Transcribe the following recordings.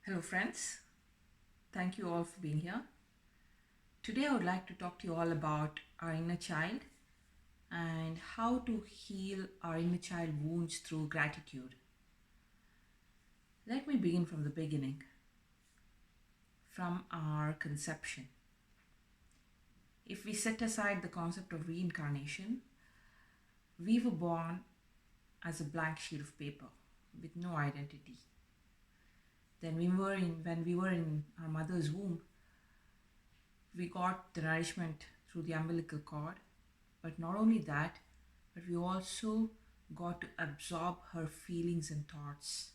Hello, friends. Thank you all for being here. Today, I would like to talk to you all about our inner child and how to heal our inner child wounds through gratitude. Let me begin from the beginning, from our conception. If we set aside the concept of reincarnation, we were born as a blank sheet of paper with no identity. Then when we were in our mother's womb, we got the nourishment through the umbilical cord. But not only that, but we also got to absorb her feelings and thoughts.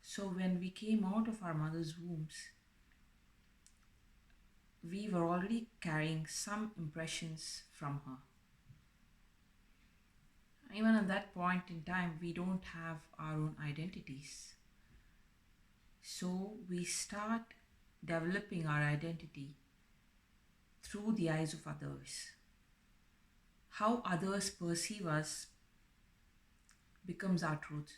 So when we came out of our mother's wombs, we were already carrying some impressions from her. Even at that point in time, we don't have our own identities. So we start developing our identity through the eyes of others. How others perceive us becomes our truth,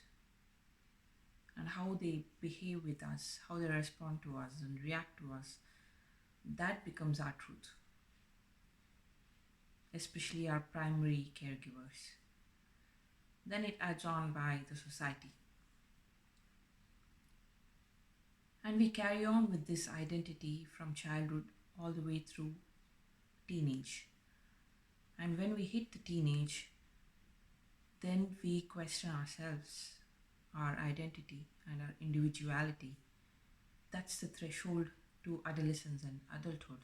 and how they behave with us, how they respond to us and react to us, that becomes our truth, especially our primary caregivers. Then it adds on by the society. And we carry on with this identity from childhood all the way through teenage. And when we hit the teenage, then we question ourselves, our identity, and our individuality. That's the threshold to adolescence and adulthood.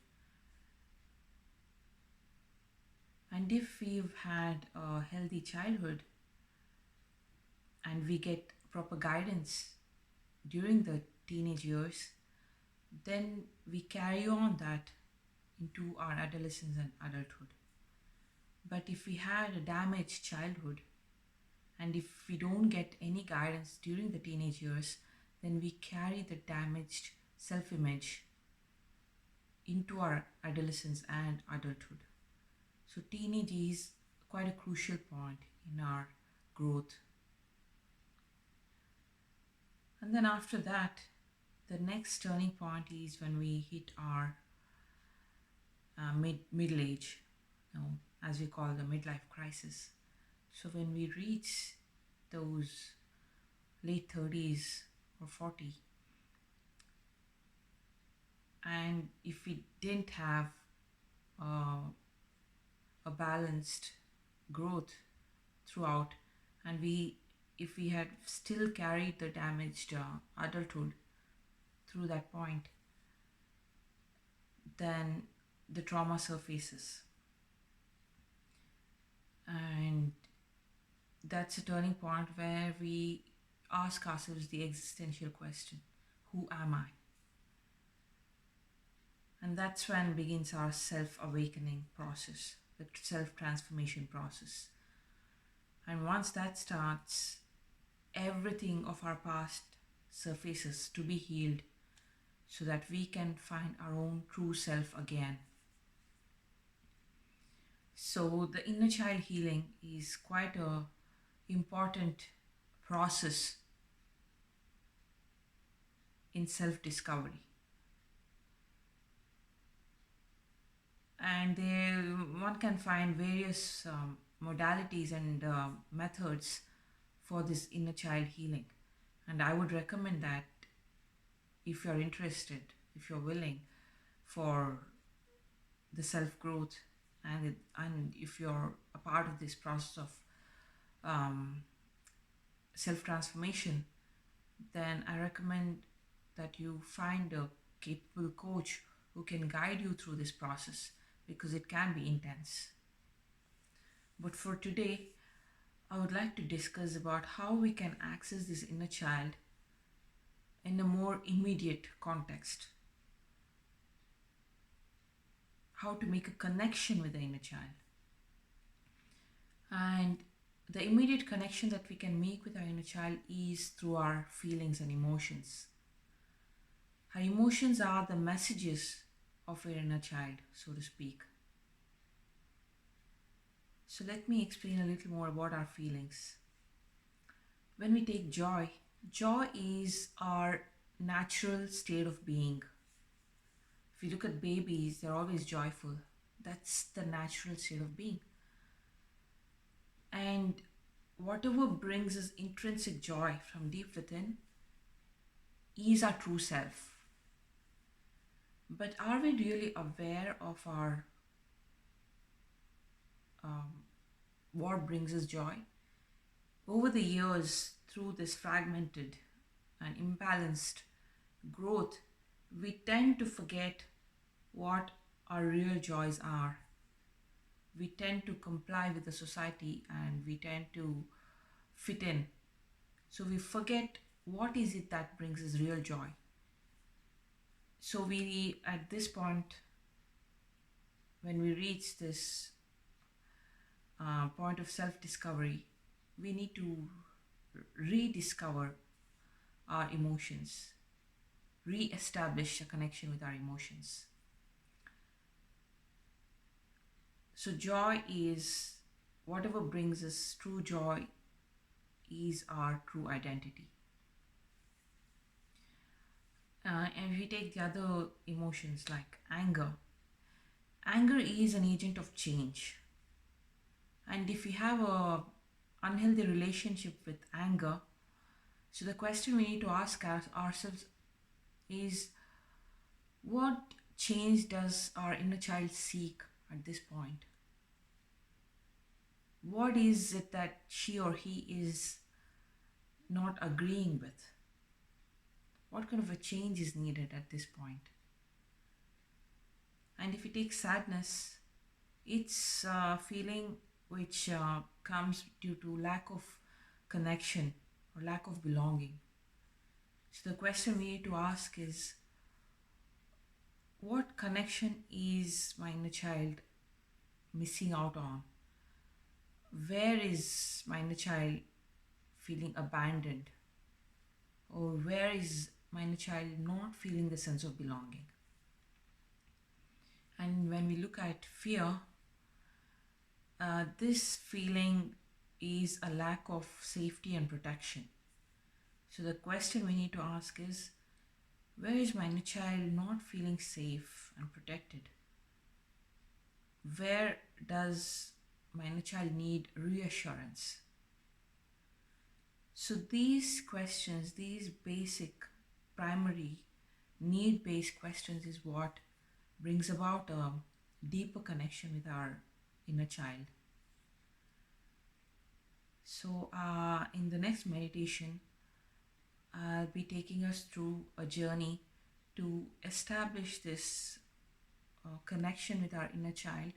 And if we've had a healthy childhood and we get proper guidance during the teenage years, then we carry on that into our adolescence and adulthood. But if we had a damaged childhood and if we don't get any guidance during the teenage years, then we carry the damaged self image into our adolescence and adulthood. So, teenage is quite a crucial point in our growth. And then after that, the next turning point is when we hit our middle age, as we call the midlife crisis. So when we reach those late 30s or 40, and if we didn't have a balanced growth throughout, and if we had still carried the damaged adulthood through that point, then the trauma surfaces. And that's a turning point where we ask ourselves the existential question, who am I? And that's when begins our self-awakening process, the self-transformation process. And once that starts, everything of our past surfaces to be healed so that we can find our own true self again. So the inner child healing is quite a important process in self-discovery. And there one can find various modalities and methods for this inner child healing. And I would recommend that if you're interested, if you're willing for the self growth, and if you're a part of this process of self transformation, then I recommend that you find a capable coach who can guide you through this process, because it can be intense. But for today, I would like to discuss about how we can access this inner child in a more immediate context. How to make a connection with the inner child. And the immediate connection that we can make with our inner child is through our feelings and emotions. Our emotions are the messages of our inner child, so to speak. So let me explain a little more about our feelings. When we take joy, Joy is our natural state of being. If you look at babies, they're always joyful. That's the natural state of being. And whatever brings us intrinsic joy from deep within is our true self. But are we really aware of our um, what brings us joy? Over the years, through this fragmented and imbalanced growth, we tend to forget what our real joys are. We tend to comply with the society and we tend to fit in. So we forget what is it that brings us real joy. So we, at this point, when we reach this point of self-discovery, we need to rediscover our emotions, re-establish a connection with our emotions. So joy is whatever brings us true joy is our true identity. And if we take the other emotions like anger, anger is an agent of change. And if we have a unhealthy relationship with anger, so the question we need to ask ourselves is, what change does our inner child seek at this point? What is it that she or he is not agreeing with? What kind of a change is needed at this point? And if we take sadness, it's a feeling which comes due to lack of connection or lack of belonging. So the question we need to ask is, what connection is my inner child missing out on? Where is my inner child feeling abandoned? Or where is my inner child not feeling the sense of belonging? And when we look at fear, this feeling is a lack of safety and protection. So the question we need to ask is, where is my inner child not feeling safe and protected? Where does my inner child need reassurance? So these questions, these basic, primary, need-based questions is what brings about a deeper connection with our inner child. So in the next meditation, I'll be taking us through a journey to establish this connection with our inner child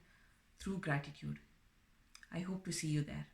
through gratitude. I hope to see you there.